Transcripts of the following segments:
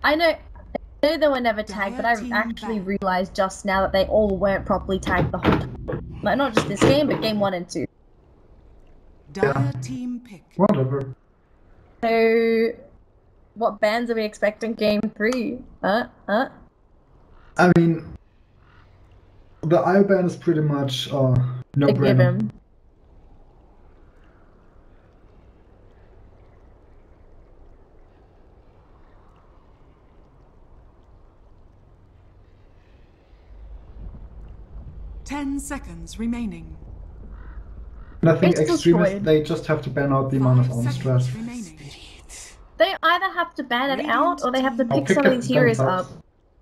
I know they were never tagged, but I actually realized just now that they all weren't properly tagged the whole time. Like, not just this game, but game 1 and 2. Dire team pick. Whatever. So, what bans are we expecting game 3? I mean, the IO ban is pretty much no-brainer. 10 seconds remaining. And I think Extremist, they just have to ban out the amount of on-stress. They either have to ban it out, or they have to pick some of these heroes up.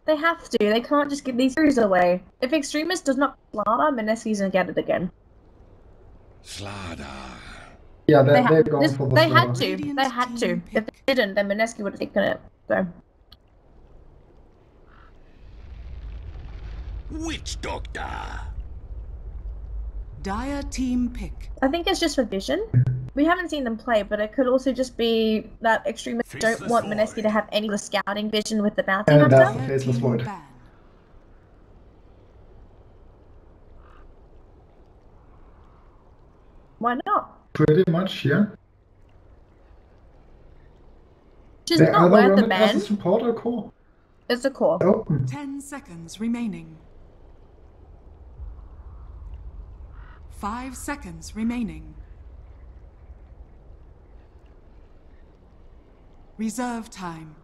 They have to. They can't just give these heroes away. If Extremist does not slaughter, Mineski's gonna get it again. Slaughter. Yeah, they're going for the They slaughter. had to. They had to. If they didn't, then Mineski would have taken it. So. Witch Doctor. Dire team pick. I think it's just for vision. We haven't seen them play, but it could also just be that Extremists don't want Mineski to have any of the scouting vision with the bounty And hunter. that's the Faceless Void. Why not? Pretty much, yeah. She's not worth the ban. As a support or core? It's a core. Oh. 10 seconds remaining. 5 seconds remaining. Reserve time.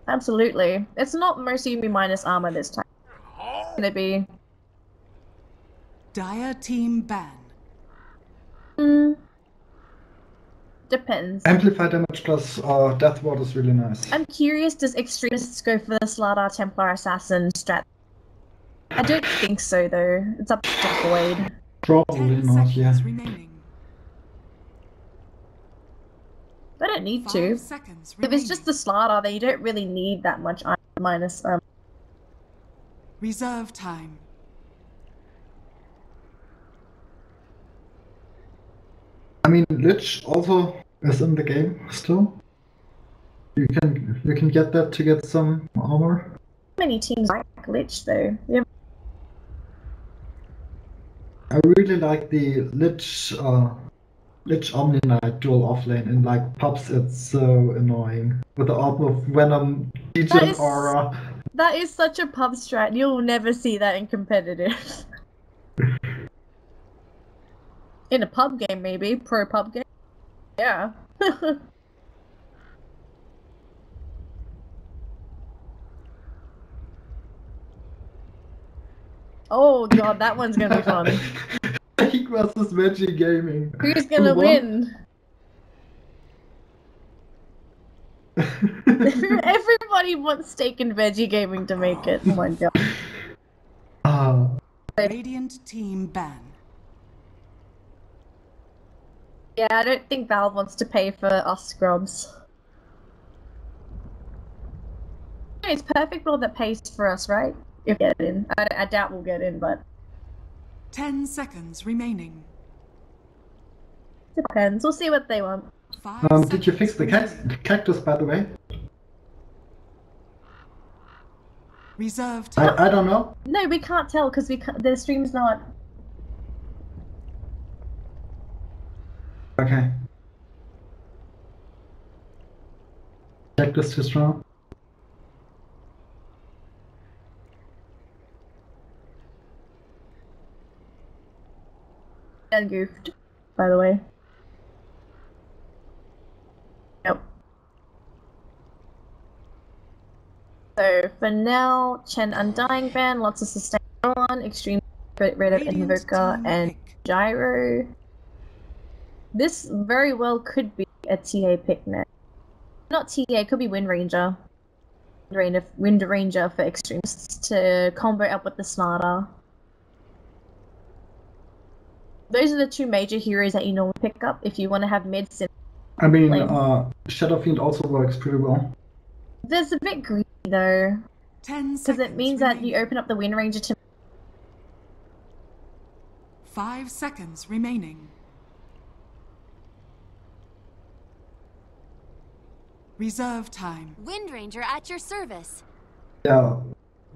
Absolutely. It's not mostly gonna be minus armor this time. It's gonna be... Dire team ban. Depends. Amplify damage plus Death Ward is really nice. I'm curious, does Extremists go for the Slaughter Templar Assassin strat? I don't think so, though. It's up to Void. Probably not, yeah. Remaining. They don't need to. If it's just the Slaughter, then you don't really need that much minus. Reserve time. I mean, Lich also is in the game still. You can get that to get some armor. Many teams like Lich though. Yeah. I really like the Lich Omni Knight dual offlane in like pubs. It's so annoying with the orb of Venom, Legion Aura. That is such a pub strat. You'll never see that in competitive. In a pub game, maybe pro pub game. Yeah. Oh god, that one's gonna be fun. Steak versus Veggie Gaming. Who's gonna win? Everybody wants Steak and Veggie Gaming to make it. Oh my god. Radiant team ban. Yeah, I don't think Valve wants to pay for us scrubs. It's perfect world that pays for us, right? If we get in. I doubt we'll get in, but... 10 seconds remaining. Depends. We'll see what they want. Did you fix the cactus, by the way? Reserve time. I don't know. No, we can't tell because the stream's not... Okay. Cactus too strong. And goofed, by the way. Yep. So for now, Chen Undying ban, lots of sustain on, extreme get rid of Invoker and Gyro. This very well could be a TA pick next. Not TA, it could be Wind Ranger. Wind Ranger for Extremists to combo up with the Slaughter. Those are the two major heroes that you normally pick up if you want to have mid-sim. I mean, Shadow Fiend also works pretty well. There's a bit greedy though. 10 seconds. Because it means that you open up the Wind Ranger to... 5 seconds remaining. Reserve time. Wind Ranger at your service. Yeah.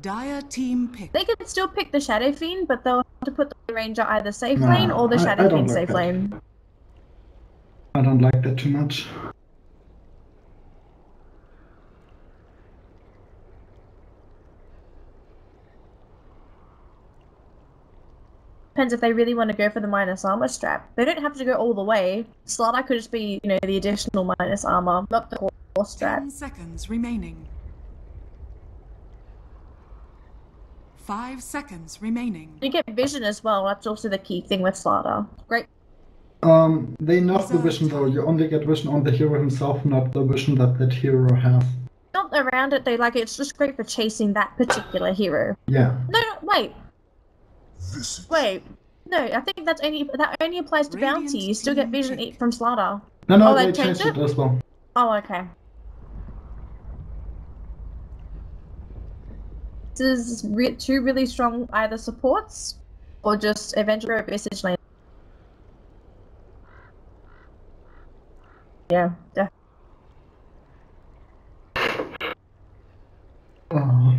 Dire team pick. They can still pick the Shadow Fiend, but they'll have to put the Ranger either safe Nah, lane or the I Shadow don't Fiend like safe that. lane. I don't like that too much. Depends if they really want to go for the minus armor strap. They don't have to go all the way. Slaughter could just be, you know, the additional minus armor, not the core strap. 10 seconds remaining. 5 seconds remaining. You get vision as well, that's also the key thing with Slaughter. Great. They nerf the vision though. You only get vision on the hero himself, not the vision that hero has. Not around it, they like it's just great for chasing that particular hero. Yeah. No, wait. Wait. No, I think that only applies to Radiant bounty. You still get team vision pick. from Slaughter. No, Oh, they they changed changed it as well. Oh, okay. This is two really strong either supports or just Avenger or Visage lane. Yeah, definitely. Oh.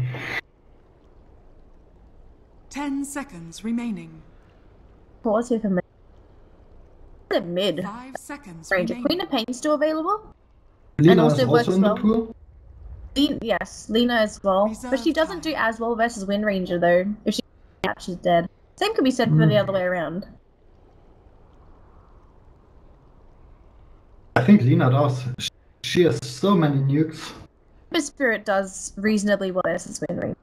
10 seconds remaining. Pause here for me. The mid 5 seconds Ranger. remaining. Queen of Pain still available? Lina also is works also in the well. pool. Yes, Lena as well. But she Reserve doesn't do time. as well versus Wind Ranger though. If she she's dead. Same could be said for the other way around. I think Lina does. She has so many nukes. But Spirit does reasonably well versus Wind Ranger.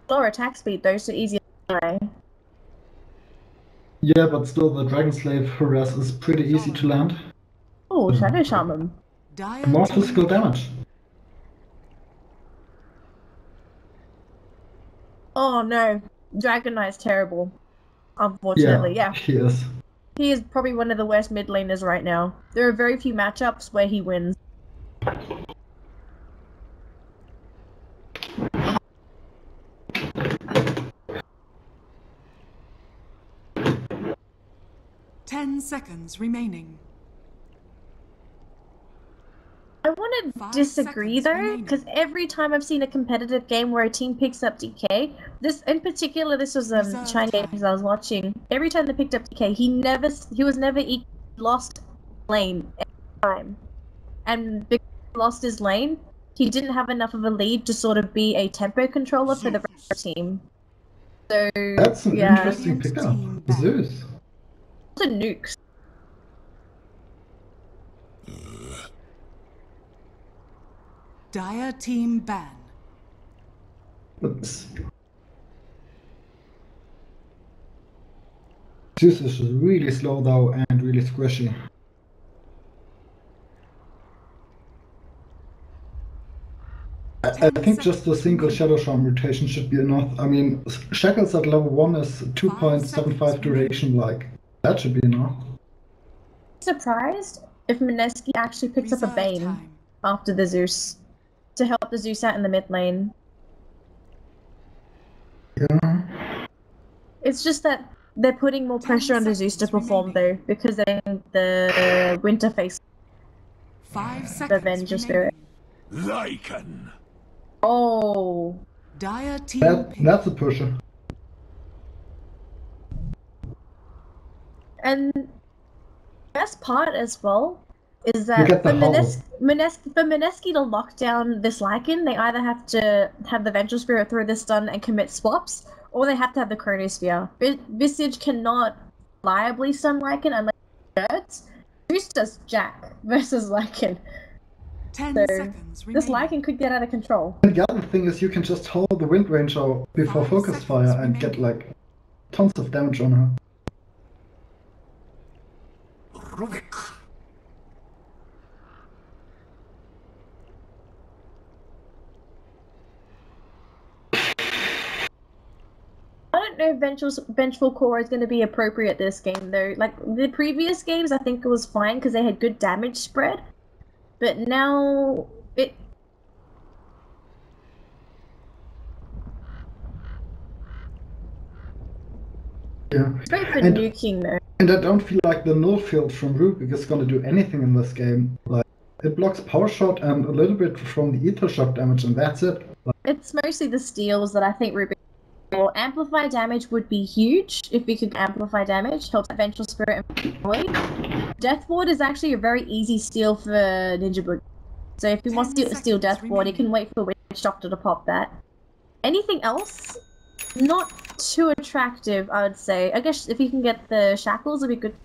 Lower attack speed though, so easier to die. Yeah, but still the Dragon Slave harass is pretty easy to land. Oh, Shadow Shaman. Dire More team physical pick. damage. Oh no, Dragon Knight's terrible. Unfortunately, yeah. He is. He is probably one of the worst mid laners right now. There are very few matchups where he wins. Ten seconds remaining. I want to 5 disagree seconds though, remaining. because every time I've seen a competitive game where a team picks up DK, this in particular, this was Reserve China time. games I was watching. Every time they picked up DK, he was never lost lane every time, and because he lost his lane, he didn't have enough of a lead to sort of be a tempo controller for the rest of the team. So That's an yeah, interesting Radiant pickup. team back. Zeus. to nukes. Dire team ban. Oops. Zeus is really slow though and really squishy. I think just a single Shadow Charm mutation should be enough. I mean, Shackles at level 1 is 2.75 duration, like, that should be enough. Surprised if Mineski actually picks up a Reserve Bane time. after the Zeus to help the Zeus out in the mid lane. Yeah. It's just that they're putting more 10 pressure on the Zeus to seconds perform remaining. though, because they're in the winter face. 5 The seconds Avenger Spirit. remaining. Lycan. Oh, Dire team pick. That's a pusher. and best part as well is You that get for the hovel. Mineski to lock down this Lycan, they either have to have the Vengeful Spirit throw the stun and commit swaps, or they have to have the Chronosphere. Visage cannot reliably stun Lycan unless it hurts. Zeus does Jack versus Lycan. 10 So, seconds This remaining. Lycan could get out of control. And the other thing is you can just hold the Wind Ranger before 5 Focus seconds Fire and get remaining. like tons of damage on her. Rubik. I don't know if Vengeful Core is going to be appropriate this game though. Like the previous games, I think it was fine because they had good damage spread. But now Yeah. Great for nuking though. And I don't feel like the null field from Rubik is gonna do anything in this game. Like, it blocks power shot and a little bit from the ether shock damage, and that's it. Like, It's mostly the steals that I think Rubik. Or amplify damage would be huge if we could amplify damage. Helps Vengeful Spirit and Void. Death Ward is actually a very easy steal for Ninja Boogie. So if he wants to steal Death Ward, he can wait for Witch Doctor to pop that. Anything else? Not too attractive, I would say. I guess if you can get the shackles, it'd be good.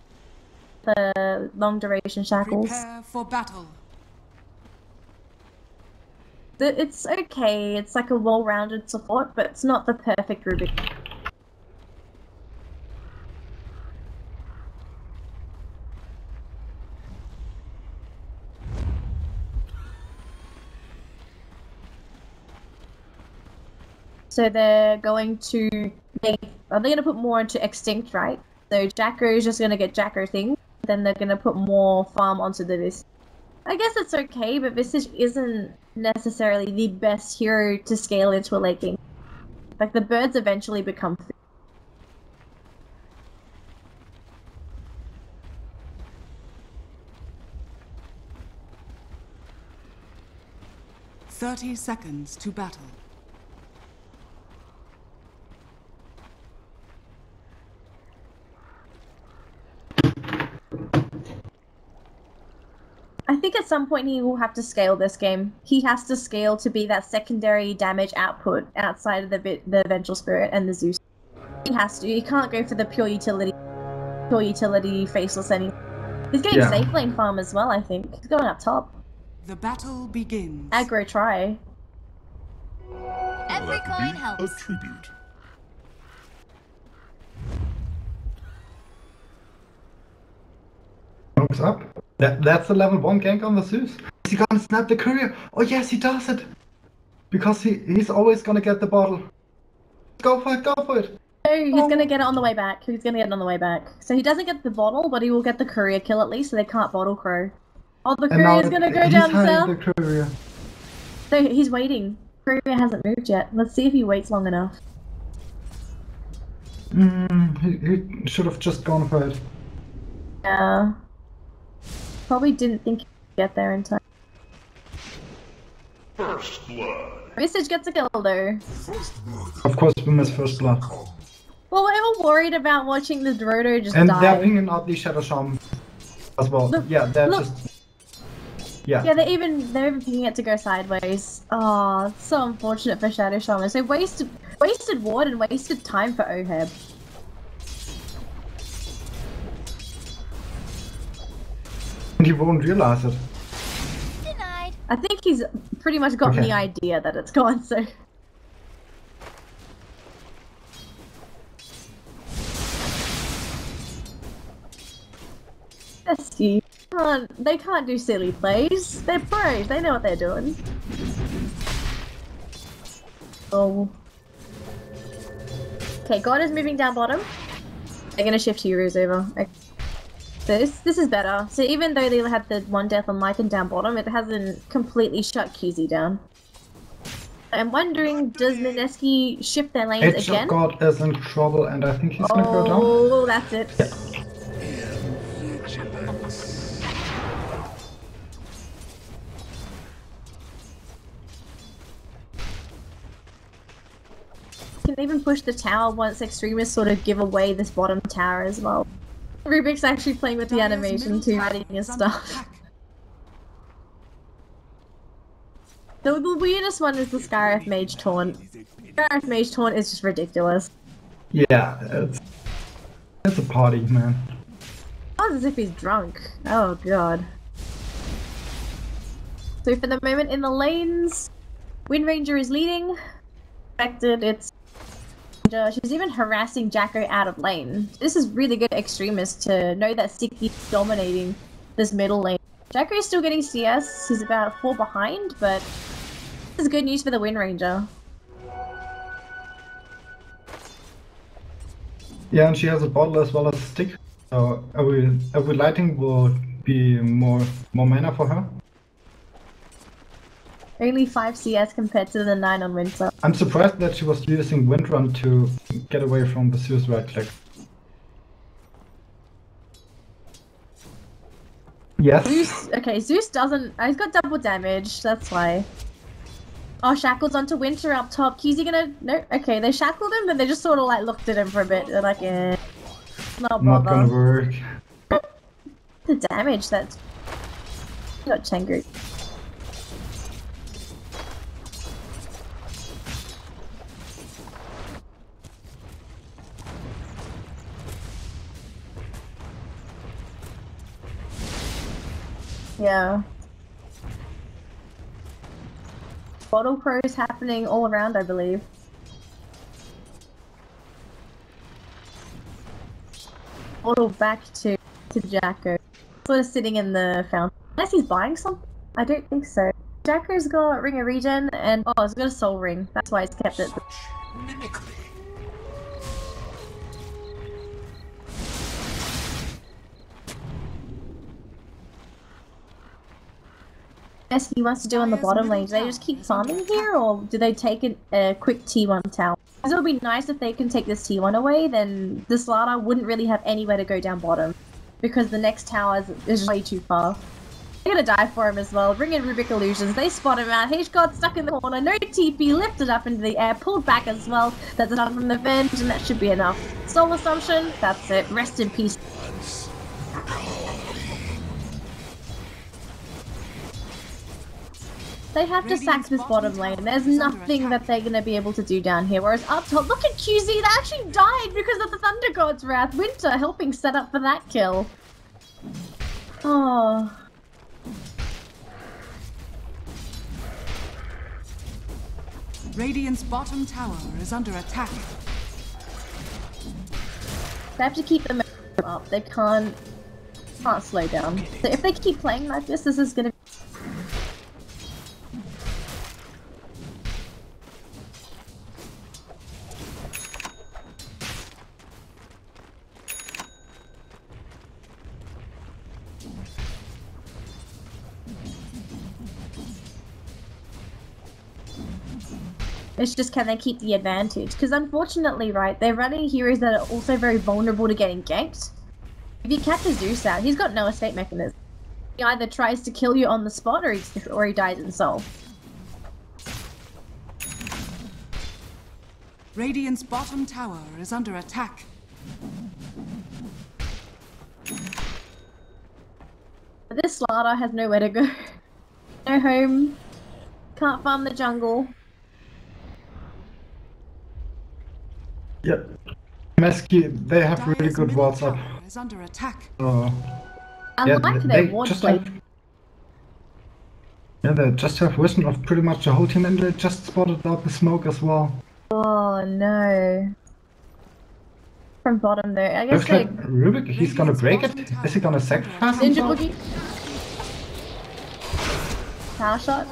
The long duration shackles. Prepare for battle. It's okay. It's like a well-rounded support, but it's not the perfect Rubik. So they're going to are they going to put more into Extinct, right? So Jacko is just going to get Jacko things, then they're going to put more farm onto the Visage. I guess it's okay, but Visage isn't necessarily the best hero to scale into a late game. Like, the birds eventually become food. "30 seconds to battle." I think at some point he will have to scale this game. He has to scale to be that secondary damage output outside of the Vengeful Spirit and the Zeus. He has to. He can't go for the pure utility faceless any. He's getting safe lane farm as well, I think. He's going up top. The battle begins. Aggro try. Every coin helps. A tribute. Smokes up. That's the level 1 gank on the Zeus. Is he gonna snap the courier? Oh yes, he does it! Because he's always gonna get the bottle. Go for it, go for it! No, he's gonna get it on the way back. He's gonna get it on the way back. So he doesn't get the bottle, but he will get the courier kill at least, so they can't bottle crow. Oh, the courier's gonna go down south! The courier. So he's waiting. Courier hasn't moved yet. Let's see if he waits long enough. He should have just gone for it. Yeah. Probably didn't think he'd get there in time. First blood. Visage gets a kill though. Of course we miss first blood. Well, we're all worried about watching the Dota just And die. they're pinging out the Shadow Shaman as well. They're just... Yeah, they're even pinging it to go sideways. Oh, it's so unfortunate for Shadow Shaman. So wasted ward and wasted time for Oheb. and he won't realize it. Denied. I think he's pretty much gotten the idea that it's gone, so... Pesky. They can't do silly plays. They're pros. They know what they're doing. Oh. Okay, God is moving down bottom. They're gonna shift heroes over. Okay. So this is better. So even though they had the one death on Lycan down bottom, it hasn't completely shut QZ down. I'm wondering, does Mineski shift their lanes Edge again? of God is in trouble, and I think he's gonna go down. Oh, that's it. Yeah. Can even push the tower once Extremists sort of give away this bottom tower as well. Rubik's actually playing with the animation too, adding his stuff. The weirdest one is the Scarif Mage Taunt. Scarif Mage Taunt is just ridiculous. Yeah, it's a party, man. Sounds as if he's drunk. Oh god. So for the moment in the lanes, Wind Ranger is leading. Expected, it's she's even harassing Jacko out of lane. This is really good Extremist to know that Siki is dominating this middle lane. Jacko is still getting CS, he's about 4 behind, but this is good news for the Wind Ranger. Yeah, and she has a bottle as well as a stick. So every lighting will be more mana for her. Only 5 CS compared to the 9 on Winter. I'm surprised that she was using Windrun to get away from the Zeus right click. Yes. Zeus. Okay, Zeus doesn't. He's got double damage. That's why. Oh, shackles onto Winter up top. QZ gonna no. Okay, they shackled him, but they just sort of like looked at him for a bit. They're like, eh, not Not gonna bother. work. The damage that's got Chengu. Yeah. Bottle pros happening all around, I believe. Bottle back to Jacko. Sort of sitting in the fountain. Unless he's buying something? I don't think so. Jacko's got Ring of Regen and oh, he's got a Soul Ring. That's why he's kept it. Mimicry. He wants to do on the bottom lane. Do they just keep farming here, or do they take a quick T1 tower? Because it would be nice if they can take this T1 away, then the Slardar wouldn't really have anywhere to go down bottom. Because the next tower is just way too far. They're gonna die for him as well. Bring in Rubik Illusions. They spot him out. He's got stuck in the corner. No TP. Lifted up into the air. Pulled back as well. That's enough from the venge, and that should be enough. Soul Assumption. That's it. Rest in peace. They have to sack this bottom lane. There's nothing that they're going to be able to do down here. Whereas up top, look at QZ. They actually died because of the Thunder God's Wrath. Winter helping set up for that kill. Oh. Radiant's bottom tower is under attack. They have to keep the momentum up. They can't slow down. So if they keep playing like this is going to be... It's just, can they keep the advantage? Because unfortunately, right, they're running heroes that are also very vulnerable to getting ganked. If you catch a Zeus out, he's got no escape mechanism. He either tries to kill you on the spot or he dies in soul. Radiant's bottom tower is under attack. But this Slardar has nowhere to go. No home. Can't farm the jungle. Yep. Mineski, they have really good walls up. Is under attack. I Yeah, like their they ward just play. they just have vision of pretty much the whole team, and they just spotted out the smoke as well. Oh no. From bottom there. I guess Looks they... like Rubik, he's gonna break it? Is he gonna sacrifice Ninja himself? Boogie. Power shot.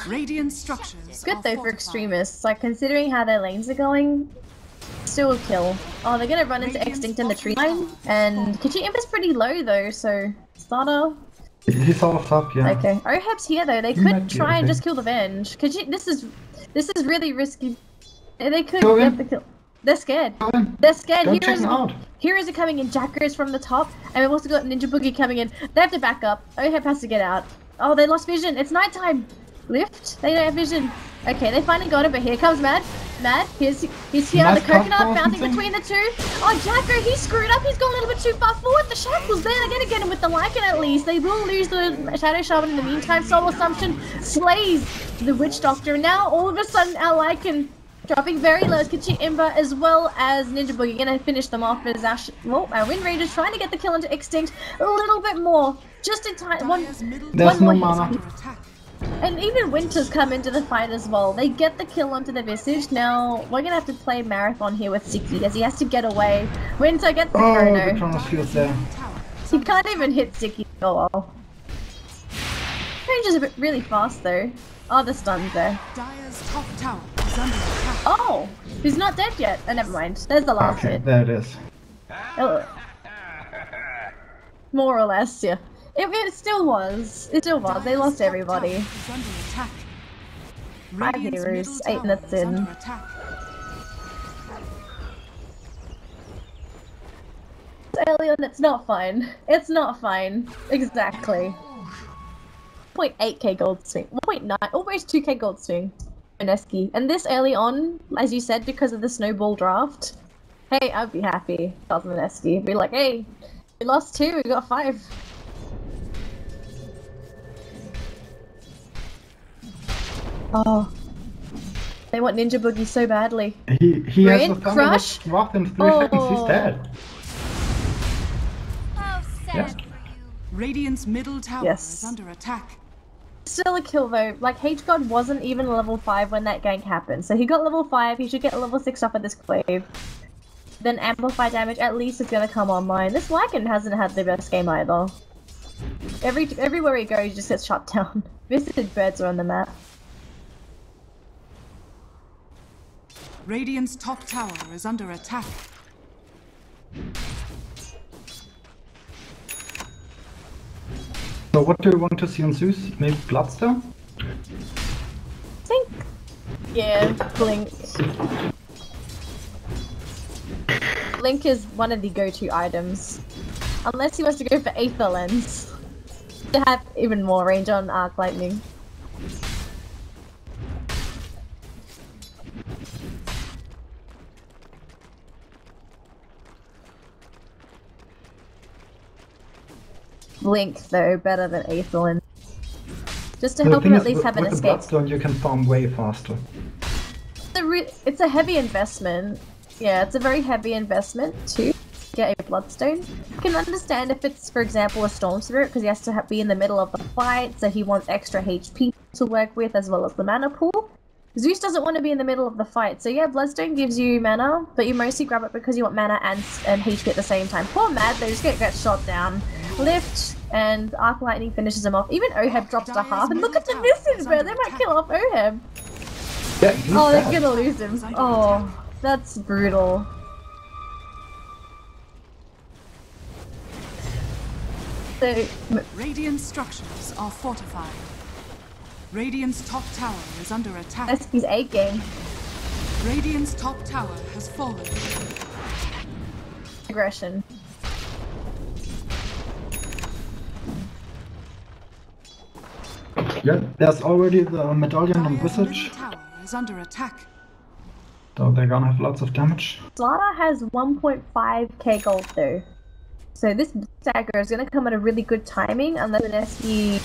Radiant structures. Good are though for fortified. Extremists, like considering how their lanes are going, still a kill. Oh, they're gonna run into Extinct in the tree line, and Kachi Imp pretty low though, so Starter. He's all top, yeah. Okay, Oheb's here though. They He might could be try and okay. just kill the Venge. Kachi, this is really risky. They could Go get in. the kill. They're scared. Go in. They're scared. Don't check him out. Heroes are coming in. Jacko's from the top, and we've also got Ninja Boogie coming in. They have to back up. Oheb has to get out. Oh, they lost vision. It's nighttime. Lift? They don't have vision. Okay, they finally got it, but here comes Mad. Mad, he's here on the Nice coconut, cockball, bouncing something. between the two. Oh, Jacko, he's screwed up. He's gone a little bit too far forward. The shackle's there. They're gonna get him with the Lycan at least. They will lose the Shadow Shaman in the meantime. Soul Assumption slays the Witch Doctor. Now, all of a sudden, our Lycan dropping very low as Kachi Imba as well as Ninja Boogie. Gonna finish them off as our Wind Ranger's trying to get the kill into Extinct a little bit more. Just in time. Dire's middle There's tower no is mana. under attack. And even Winter's come into the fight as well. They get the kill onto the Visage. Now, we're gonna have to play Marathon here with Siki as he has to get away. Winter gets the Oh, the chrono. Kronos field there. Middle tower is He under can't attack. even hit Siki. Oh well. Range is a bit really fast though. Oh, the stun's there. Dire's top tower is under attack. Oh! He's not dead yet. Oh, never mind. There's the last Okay, hit. there it is. Oh. More or less, yeah. It still was. It still was. They lost everybody. Is under attack. 5 Radiant's heroes, middle 8 tower minutes is in. under attack. early on, it's not fine. It's not fine. Exactly. 0.8k gold swing. 1.9, almost 2k gold swing. Mineski. And this early on, as you said, because of the snowball draft, hey, I'd be happy if I was Mineski. Be like, hey, we lost 2, we got 5. Oh. They want Ninja Boogie so badly. He has a Crush? Thunderous Wrath in 3 seconds, he's dead. How sad Yes. for you. Radiant's middle tower Yes. is under attack. Still a kill though. Like, H-God wasn't even level 5 when that gank happened. So he got level 5, he should get level 6 off of this Clave. Then amplify damage at least is gonna come online. This Lycan hasn't had the best game either. Everywhere he goes, he just gets shut down. Visited birds are on the map. Radiant's top tower is under attack. So what do you want to see on Zeus? Maybe Bloodstone? I think... Yeah, Blink. Blink is one of the go-to items. Unless he wants to go for Aether Lens. To have even more range on Arc Lightning. Blink, though, better than Aether Lens. Just to The help thing him is, at least have an with the escape. Bloodstone you can farm way faster. It's a heavy investment. Yeah, it's a very heavy investment to get a Bloodstone. You can understand if it's, for example, a Storm Spirit, because he has to be in the middle of the fight, so he wants extra HP to work with, as well as the mana pool. Zeus doesn't want to be in the middle of the fight, so yeah, Bloodstone gives you mana, but you mostly grab it because you want mana and HP at the same time. Poor Mad, they just get shot down. Lift, and Arc Lightning finishes him off. Even Oheb drops to half, and look at the misses, bro! They might kill off Oheb! Yeah, he's Oh, they're dead. gonna lose him. Oh, that's brutal. So, Radiant structures are fortified. Radiant's top tower is under attack. that's his 8 game. Radiant's top tower has fallen. Aggression. Yeah, there's already the medallion on Dire's Visage, middle tower is under attack. so they're gonna have lots of damage. Slaughter has 1.5k gold though. So this stagger is gonna come at a really good timing unless Mineski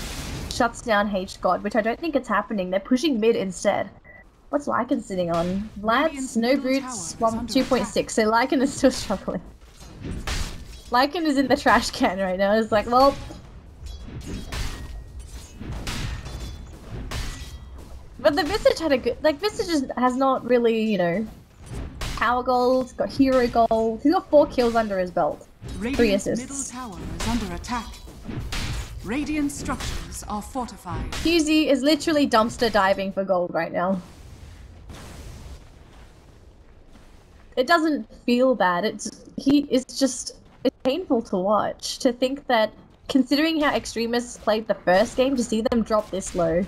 shuts down H-God, which I don't think it's happening. They're pushing mid instead. What's Lycan sitting on? Lads, no boots, 2.6, so Lycan is still struggling. Lycan is in the trash can right now. It's like, well... But the Visage had a good... Like, Visage has not really, you know... Power gold, he's got hero gold. He's got 4 kills under his belt. 3 Radiant's assists. middle tower is under attack. Radiant structures are fortified. QZ is literally dumpster diving for gold right now. It doesn't feel bad. It's painful to watch. To think that, considering how Extremists played the first game, to see them drop this low.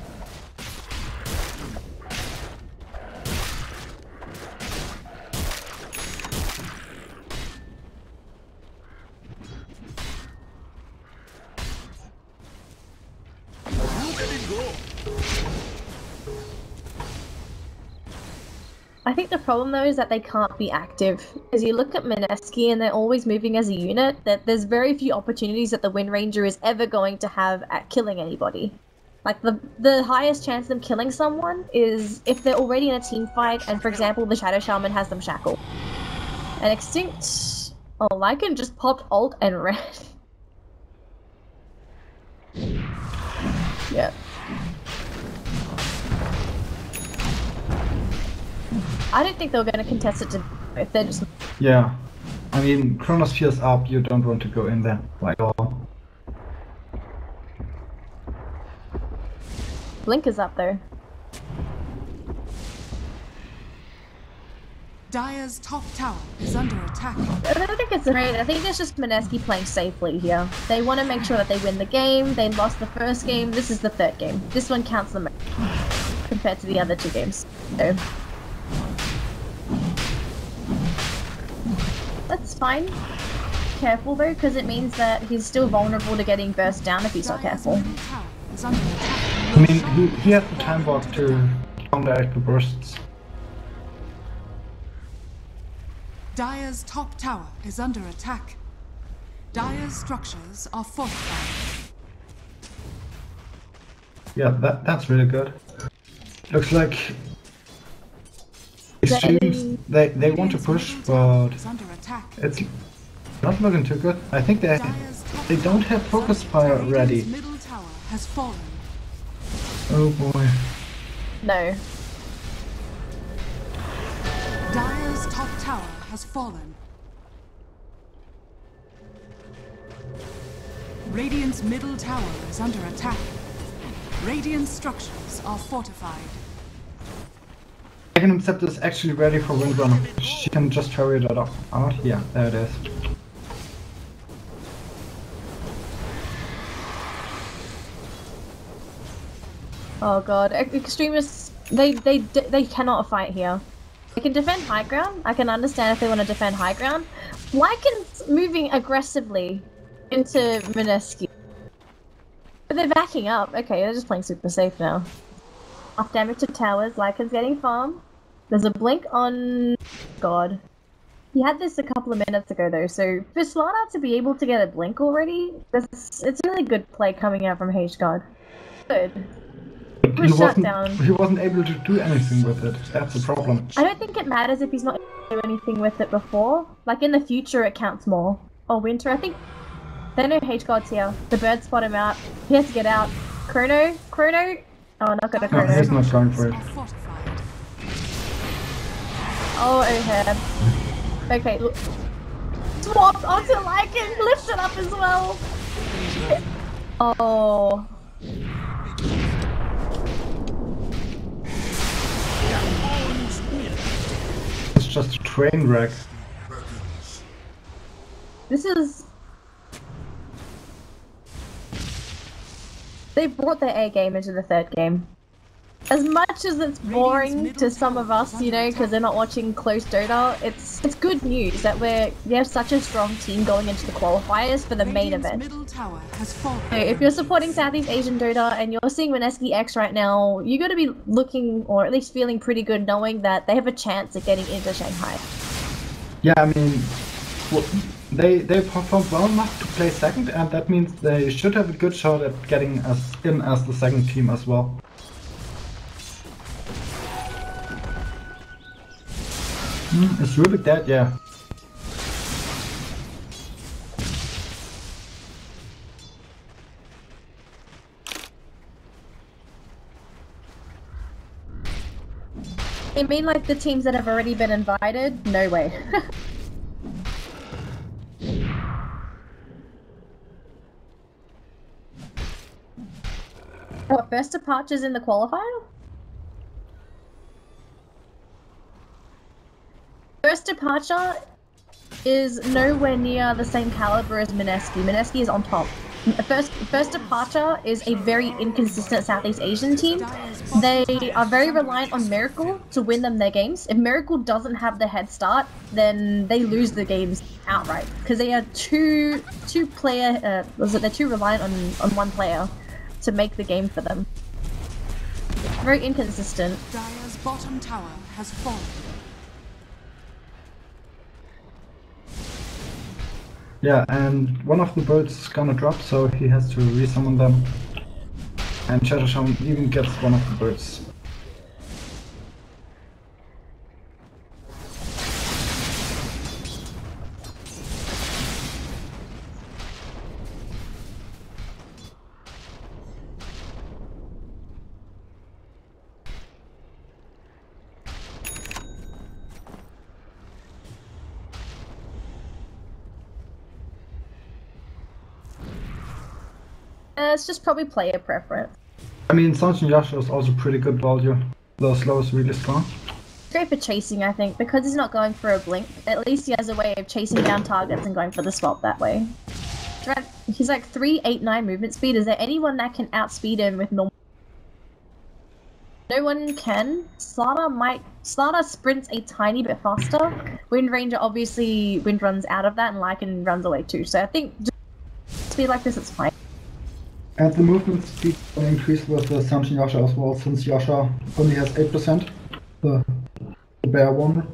I think the problem though is that they can't be active. Because you look at Mineski and they're always moving as a unit, that there's very few opportunities that the Wind Ranger is ever going to have at killing anybody. Like the highest chance of them killing someone is if they're already in a team fight and for example the Shadow Shaman has them shackled. And Extinct... Oh, Lycan just popped ult and ran. Yep. I don't think they were going to contest it to if they're just... Yeah, I mean, Chronosphere's up, you don't want to go in there at all. Blink is up there. Dire's top tower is under attack. I don't think it's great. I think it's just Mineski playing safely here. They want to make sure that they win the game. They lost the first game. This is the third game. This one counts the most compared to the other 2 games. So... That's fine. careful though, because it means that he's still vulnerable to getting burst down if he's not careful. I mean, he has the time walk to counteract the bursts. Dire's top tower is under attack. Dire's structures are fortified. Yeah, that's really good. Looks like Xtrmst, they want to push, but it's not looking too good. I think they don't have focus fire ready. Middle tower has fallen. Oh boy. No. Dire's top tower has fallen. Radiant's middle tower is under attack. Radiant structures are fortified. Extremst is actually ready for Windrunner. She can just hurry that up out. Yeah, there it is. Oh god, Extremists, they cannot fight here. They can defend high ground. I can understand if they want to defend high ground. Lycan's moving aggressively into Mineski. But they're backing up. Okay, they're just playing super safe now. Off damage to towers, Lycan's getting farm. There's a blink on... God. He had this a couple of minutes ago though, so for Slarna to be able to get a blink already, it's a really good play coming out from H-God. Good. He wasn't able to do anything with it. That's the problem. I don't think it matters if he's not able to do anything with it before. Like in the future it counts more. Or winter, I think. They know H-God's here. The birds spot him out. He has to get out. Chrono? Oh, not gonna Chrono. No, he's not going for it. Oh, Oheb. Okay, look. Swapped onto Lycan, lifts it up as well. Oh. It's just a train wreck. This is... They brought their A game into the third game. As much as it's boring to some of us, you know, because they're not watching close Dota, it's good news that we have such a strong team going into the qualifiers for the main event. So if you're supporting Southeast Asian Dota and you're seeing Mineski-X right now, you got to be looking, or at least feeling pretty good knowing that they have a chance at getting into Shanghai. Yeah, I mean, they performed well enough to play second, and that means they should have a good shot at getting us in as the second team as well. Is Rubik dead? Yeah. You mean like the teams that have already been invited? No way. What, first departures in the qualifier? First departure is nowhere near the same caliber as Mineski. Mineski is on top. First departure is a very inconsistent Southeast Asian team. They are very reliant on Miracle to win them their games. If Miracle doesn't have the head start, then they lose the games outright because they are they're too reliant on one player to make the game for them. Very inconsistent. Dire's bottom tower has fallen. Yeah, and one of the birds is gonna drop, so he has to resummon them. And Shattershown even gets one of the birds. It's just probably player preference. I mean, Sanjin Yasha is also pretty good value. The slow is really strong. Great for chasing, I think, because he's not going for a blink. At least he has a way of chasing down targets and going for the swap that way. He's like 389 movement speed. Is there anyone that can outspeed him with normal? No one can. Slardar sprints a tiny bit faster. Wind Ranger obviously wind runs out of that and Lycan runs away too. So I think just speed like this, it's fine. And the movement speed will increase with the Assumption Yasha as well, since Yasha only has 8%. The bear one.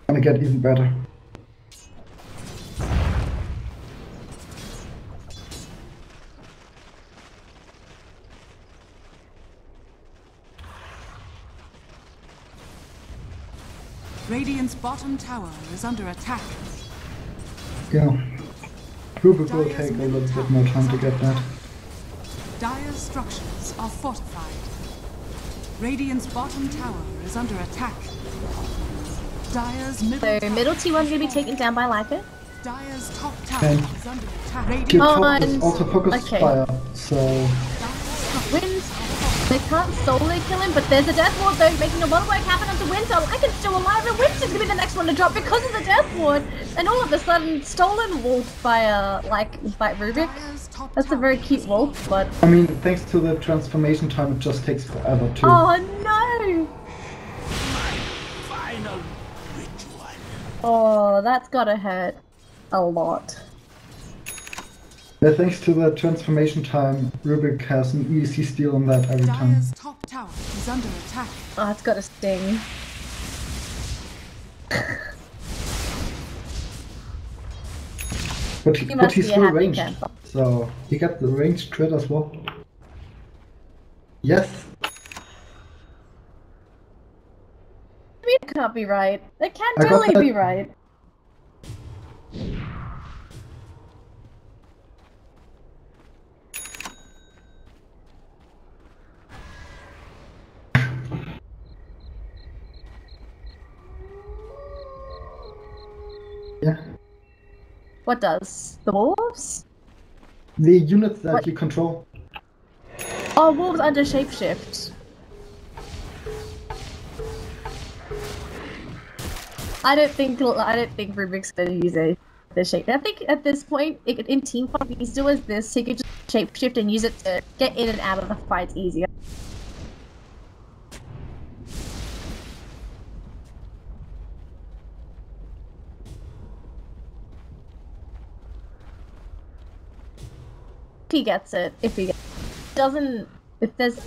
Gonna get even better. Radiant's bottom tower is under attack. Yeah. Rubik will take a little bit more time to get that. Dire's structures are fortified. Radiant's bottom tower is under attack. Dire's middle So middle T1's gonna be taken down by Lycan. Dire's top tower And is under attack. Your Radiant top is also focused fire, so Wins. They can't solo kill him, but there's a death ward though, making a lot of work happen onto Winter. Lycan's still alive, and Winter's gonna be the next one to drop because of the death ward. And all of a sudden, stolen wolf by by Rubik. That's a very cute wolf, but I mean, thanks to the transformation time, it just takes forever too. oh no! Final ritual. Oh, that's gotta hurt a lot. Yeah, thanks to the transformation time, Rubik has an easy steal on that every time. Dire's top tower is under attack. Oh, it's gotta sting. But must he's be a still happy ranged, camper. so he got the ranged crit as well. Yes! It can't be right. It can I got totally that. be right. Yeah. What does? The wolves? The units that What? you control. Oh, wolves under shapeshift. I don't think Rubik's gonna use the shape. I think at this point, in team fight, he still has this. He could just shapeshift and use it to get in and out of the fights easier. If he gets it, doesn't, if there's.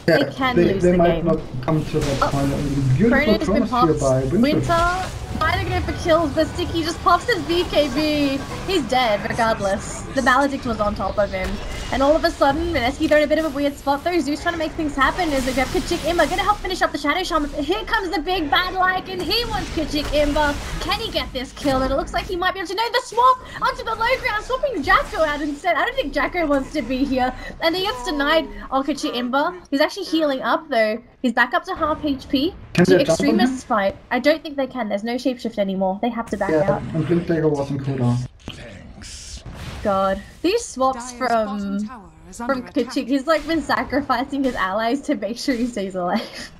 Yeah, They can lose they the might game. not come to that point. Beautiful Chrono's been promise here by popped. Winter. Winter trying to go for kills, but Sticky just pops his BKB. He's dead regardless. The Maledict was on top of him. And all of a sudden, Mineski they're in a bit of a weird spot though. Zeus trying to make things happen as they grab Kachik Imba, gonna help finish up the Shadow Shaman. Here comes the big bad Lycan. He wants Kachik Imba. Can he get this kill? And it looks like he might be able to. No, the swap onto the low ground, swapping Jacko out instead. I don't think Jacko wants to be here. And he gets denied on Kachik Imba. He's actually healing up though. He's back up to half HP. Can The they jump on him? Extremists fight. I don't think they can. There's no shapeshift anymore. They have to back Yeah, out. and Blink Dagger was on cooldown. Thanks. God. These swaps Dire's bottom from tower is under attack. Kachik, he's like been sacrificing his allies to make sure he stays alive.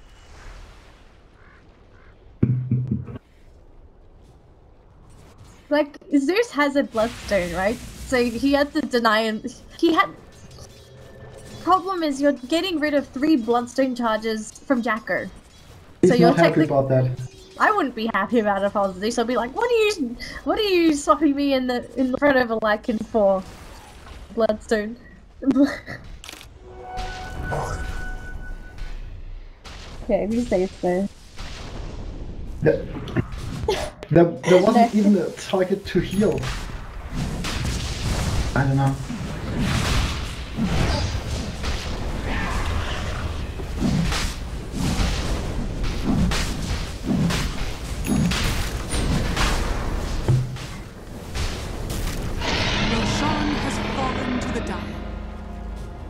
Like, Zeus has a bloodstone, right? So he had to deny him. Problem is, you're getting rid of 3 bloodstone charges from Jacko. He's So you're not happy technically. about that. I wouldn't be happy about it if I was Zeus. I'd be like, what are you swapping me in the front of a Lycan for? Bloodstone. Okay, he stays there. There wasn't even a target to heal. I don't know. Roshan has fallen to the dire.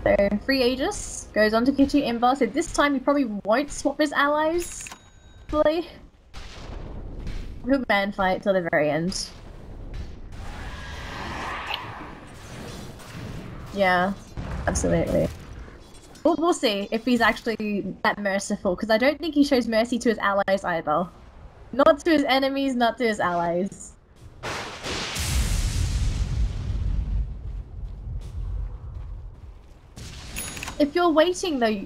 So, free Aegis goes on to Kitchi Ember, so this time he probably won't swap his allies. Hopefully. Good man fight till the very end. Yeah, absolutely. We'll see if he's actually that merciful, because I don't think he shows mercy to his allies either. Not to his enemies, not to his allies. If you're waiting though,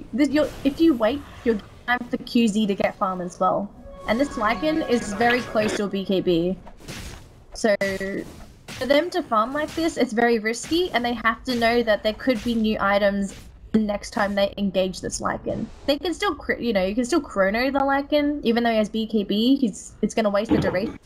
if you wait, you're time for QZ to get farm as well. And this Lycan is very close to a BKB. So for them to farm like this, it's very risky, and they have to know that there could be new items the next time they engage this Lycan. They can still, you know, you can still chrono the Lycan, even though he has BKB, it's gonna waste the duration.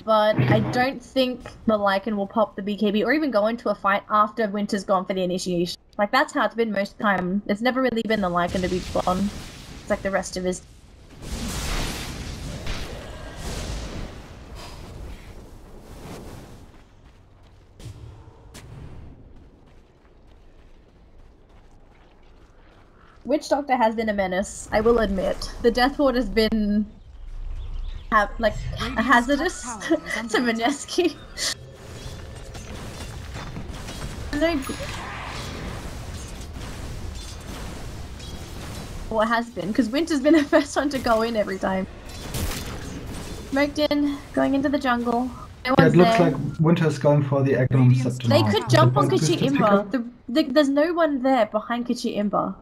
But I don't think the Lycan will pop the BKB or even go into a fight after Winter's gone for the initiation. Like, that's how it's been most of the time. It's never really been the Lycan to be gone. It's like the rest of his... Witch Doctor has been a menace, I will admit. The Death Ward has been... hazardous to Mineski. Well, it has been, because Winter's been the first one to go in every time. Smoked in, going into the jungle. No one's it looks there. like Winter's going for the Xtrmst. They could jump on Kachi Imba. There's no one there behind Kachi Imba.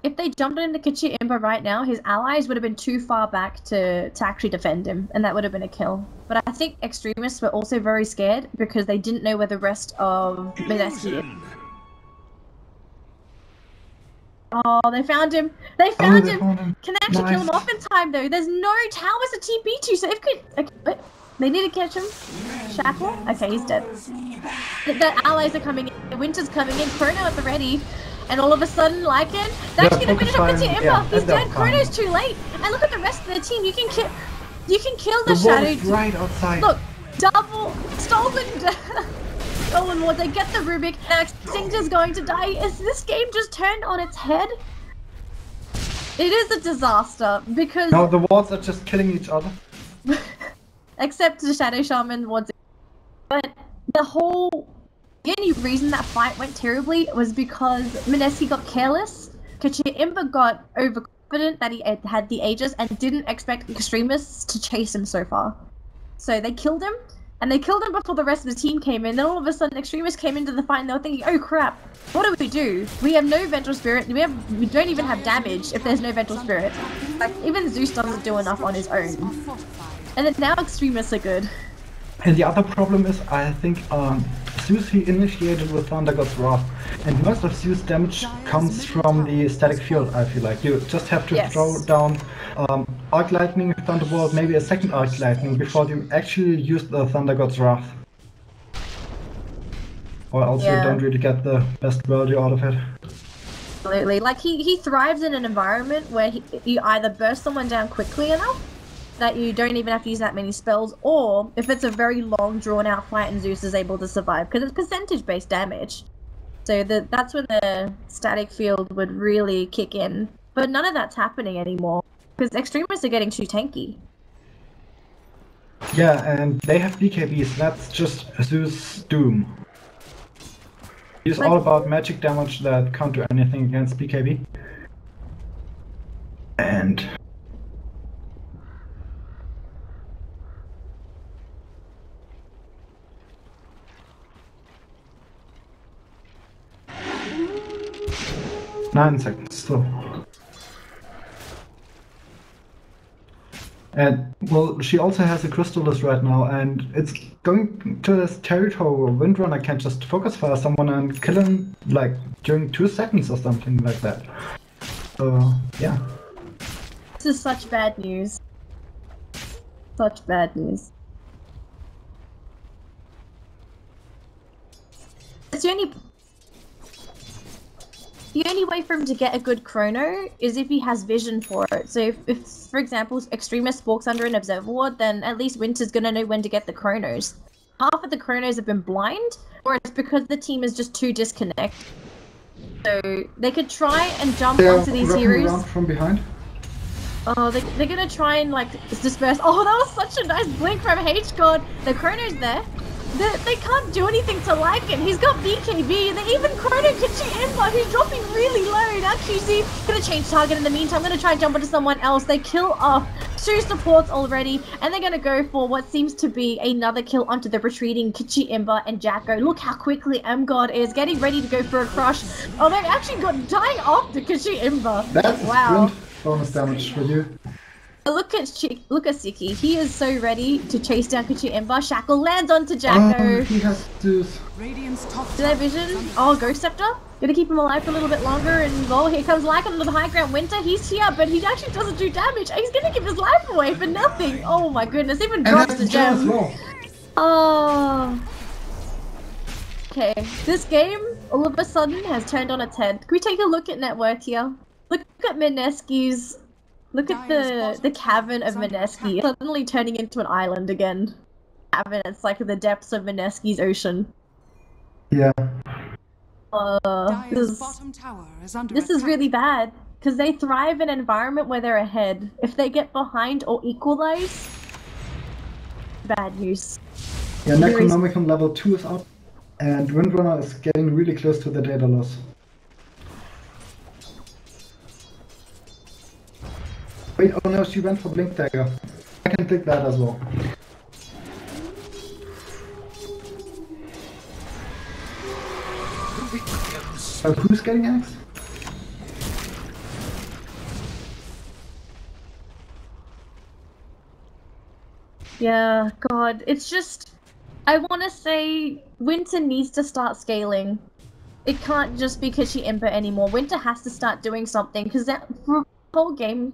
If they jumped into Kachi Imba right now, his allies would have been too far back to actually defend him, and that would have been a kill. But I think Extremists were also very scared because they didn't know where the rest of Mineski is. Oh, they found him! They found him! Can they actually kill him off in time though? There's no towers to TP to, so if okay, they need to catch him. Shackle? Okay, he's dead. The allies are coming in, Winter's coming in, Chrono at the ready. And all of a sudden, Lycan, they're actually gonna finish off the Imba. Yeah, he's dead. Chrono's too late. And look at the rest of the team. You can kill the Shadow. Right outside. Look, double stolen. Stolen ward. They get the Rubik. Now Extinctor's going to die. Is this game just turned on its head? It is a disaster because no, the wards are just killing each other. Except the Shadow Shaman wards. But the only reason that fight went terribly was because Mineski got careless, Kachi Imba got overconfident that he had the Aegis and didn't expect Extremists to chase him so far. So they killed him, and they killed him before the rest of the team came in. Then all of a sudden Extremists came into the fight and they were thinking, oh crap, what do? We have no Ventral Spirit, we don't even have damage if there's no Ventral Spirit. Like, even Zeus doesn't do enough on his own. And then now Extremists are good. And the other problem is, I think, Zeus he initiated with Thunder God's Wrath, and most of Zeus' damage comes from the static field, I feel like. You just have to throw down Arc Lightning, Thunderbolt, maybe a second Arc Lightning before you actually use the Thunder God's Wrath. Or else you don't really get the best value out of it. Absolutely. Like, he thrives in an environment where you either burst someone down quickly enough that you don't even have to use that many spells, or if it's a very long drawn out fight and Zeus is able to survive, because it's percentage based damage. So that's when the static field would really kick in. But none of that's happening anymore, because Extremists are getting too tanky. Yeah, and they have BKBs, that's just Zeus' doom. He's all about magic damage that can't do anything against BKB. And... "9 seconds still." And, well, she also has a Crystallis right now, and it's going to this territory where Windrunner can just focus fire someone and kill him, like, during 2 seconds or something like that. So, yeah. This is such bad news. Such bad news. It's the only way for him to get a good chrono is if he has vision for it. So if for example, Extremist walks under an observer ward, then at least Winter's gonna know when to get the chronos. Half of the chronos have been blind, or it's because the team is just too disconnected. So they could try and jump onto these heroes. Around from behind. Oh, they're gonna try and like disperse. Oh, that was such a nice blink from H-God. The chrono's there. They can't do anything to Lycan. He's got BKB, and they even Chrono Kichi Ember, who's dropping really low. And actually, see, gonna change target in the meantime. I'm gonna try and jump onto someone else. They kill off 2 supports already, and they're gonna go for what seems to be another kill onto the retreating Kichi Ember and Jacko. Look how quickly MGod is getting ready to go for a crush. Oh, they've actually got dying off the Kichi Ember. That's wow. Sprint bonus damage for you. Look at Siki. He is so ready to chase down Kichi Ember. Shackle lands onto Jacko. Oh, he has to. Radiant's top Do they vision? Oh, Ghost Scepter? Gonna keep him alive for a little bit longer, and well, here comes Lycan onto the high ground. Winter, he's here, but he actually doesn't do damage. He's gonna give his life away for nothing. Oh my goodness, even drops the gem. Oh. Okay, this game all of a sudden has turned on its head. Can we take a look at network here? Look at Mineski's. Look at the cavern of Mineski. It's suddenly turning into an island again. Cavern, it's like the depths of Mineski's ocean. Yeah. This is really bad, because they thrive in an environment where they're ahead. If they get behind or equalize, bad news. Yeah, Necronomicon level 2 is up, and Windrunner is getting really close to the data loss. Wait, oh no, she went for Blink Dagger. I can click that as well. Who's getting X? Yeah, God, it's just... I want to say Winter needs to start scaling. It can't just be Kichi Ember anymore. Winter has to start doing something, because that for the whole game,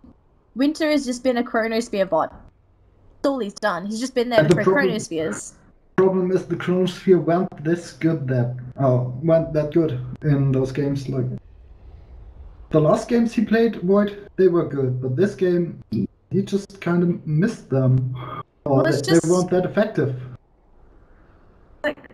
Winter has just been a Chronosphere bot. That's all he's done. He's just been there to throw Chronospheres. The problem is the Chronosphere went that good in those games. Like the last games he played, Void, they were good, but this game he just kind of missed them, or well, they weren't that effective. Like,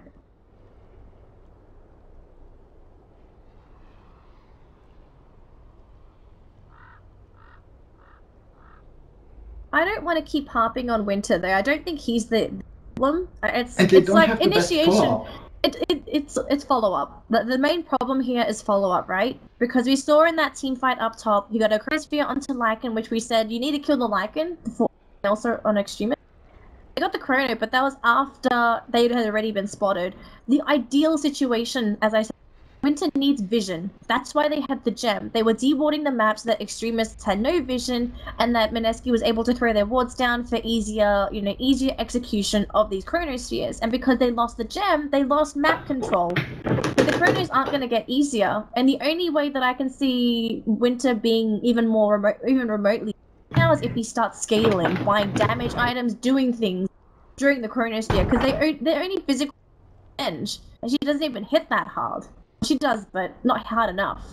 I don't want to keep harping on Winter though. I don't think he's the problem. It's like initiation. It's follow up. The main problem here is follow up, right? Because we saw in that team fight up top, you got a Chronosphere onto Lycan, which we said you need to kill the Lycan before also on Extremist. They got the Chrono, but that was after they had already been spotted. The ideal situation, as I said, Winter needs vision. That's why they had the gem. They were dewarding the maps so that Extremists had no vision, and that Mineski was able to throw their wards down for easier execution of these Chronospheres. And because they lost the gem, they lost map control. But the Chronos aren't going to get easier. And the only way that I can see Winter being even more remotely now is if he starts scaling, buying damage items, doing things during the Chronosphere, because they're only physical range, and she doesn't even hit that hard. She does, but not hard enough.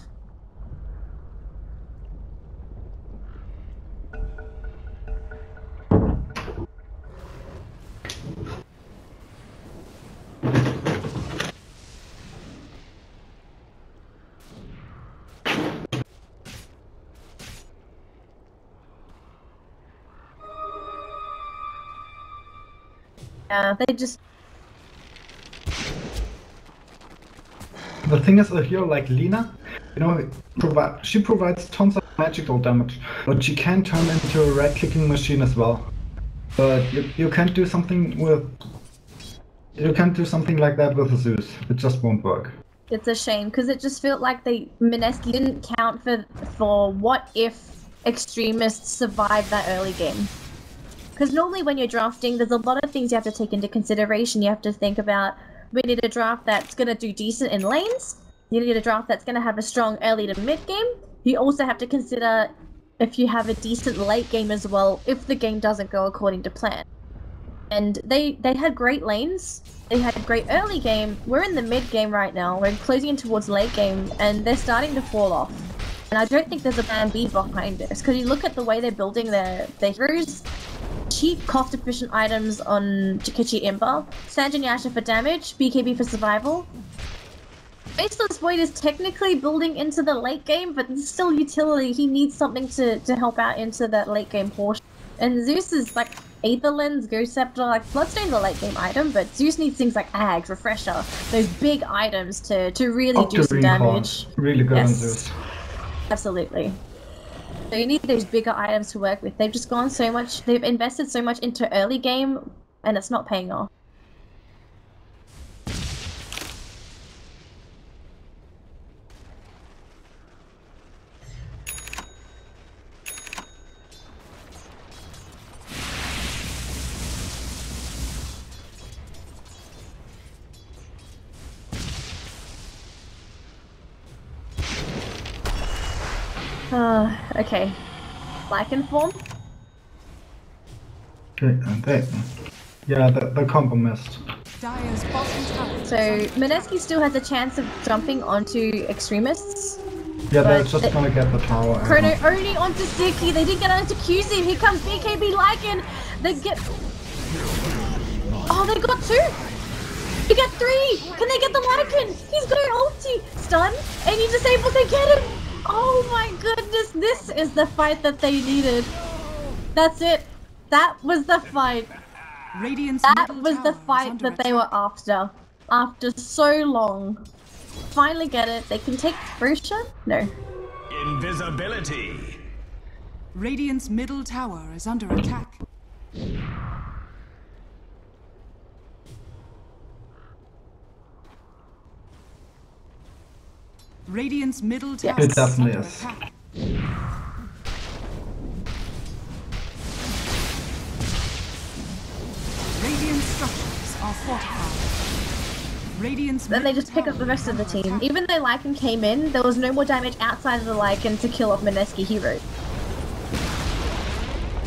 Yeah, they just... The thing is, a hero like Lina, she provides tons of magical damage, but she can turn into a right-clicking machine as well. But you can't do something like that with a Zeus. It just won't work. It's a shame, because it just felt like Mineski didn't count for what if Extremists survived that early game. Because normally when you're drafting, there's a lot of things you have to take into consideration. You have to think about, we need a draft that's going to do decent in lanes. You need a draft that's going to have a strong early to mid game. You also have to consider if you have a decent late game as well, if the game doesn't go according to plan. And they had great lanes. They had a great early game. We're in the mid game right now. We're closing in towards late game, and they're starting to fall off. And I don't think there's a plan B behind this, because you look at the way they're building their heroes. Cheap, cost-efficient items on Kichi Ember, Sanjin Yasha for damage, BKB for survival. Faceless Void is technically building into the late game, but it's still utility. He needs something to help out into that late game portion. And Zeus is like, Aether Lens, Ghost Scepter, like Bloodstone's a late game item, but Zeus needs things like Ags, Refresher, those big items to really do some damage. Really good on Zeus. Absolutely. So you need those bigger items to work with. They've just gone so much, they've invested so much into early game, and it's not paying off. Okay. Lycan form? Okay. Yeah, the combo missed. So, Mineski still has a chance of jumping onto Extremists. Yeah, they're just gonna get the tower. Chrono only onto Sticky, they didn't get onto QC, here comes BKB Lycan! They get... Oh, they got 2! They got 3! Can they get the Lycan? He's got an ulti! Stun, and he disables, they get him! Oh my goodness, this is the fight that they needed. That's it. That was the fight. That was the fight that they were after. After so long. Finally get it. They can take Frusha? No. Invisibility. Radiant's middle tower is under attack. Radiant's middle tower it definitely is is. Attack. Radiant structures are fortified. Radiant's Then they just pick up the rest of the team. Even though Lycan came in, there was no more damage outside of the Lycan to kill off Mineski hero.